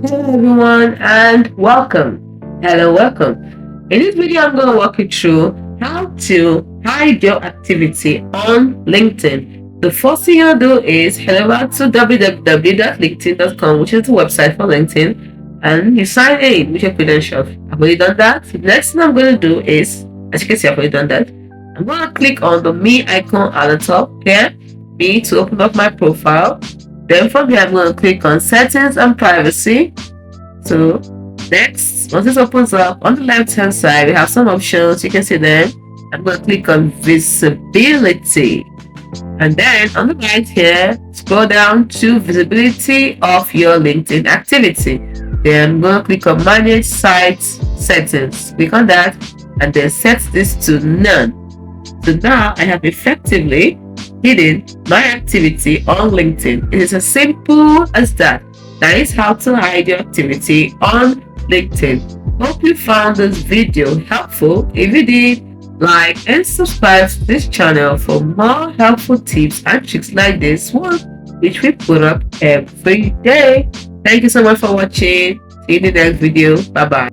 Hello everyone and welcome. Hello, welcome. In this video, I'm going to walk you through how to hide your activity on LinkedIn. The first thing you'll do is head over to www.linkedin.com, which is the website for LinkedIn, and you sign in with your credentials. I've already done that. The next thing I'm going to do is, as you can see, I've already done that. I'm going to click on the me icon at the top here, me, to open up my profile. Then from here, I'm going to click on settings and privacy. So next, once this opens up, on the left hand side, we have some options. You can see them. I'm going to click on visibility. And then on the right here, scroll down to visibility of your LinkedIn activity. Then I'm going to click on manage site settings. Click on that and then set this to none. So now I have effectively hidden my activity on LinkedIn. It is as simple as that. That is how to hide your activity on LinkedIn. Hope you found this video helpful. If you did, like and subscribe to this channel for more helpful tips and tricks like this one, which we put up every day. Thank you so much for watching. See you in the next video. Bye bye.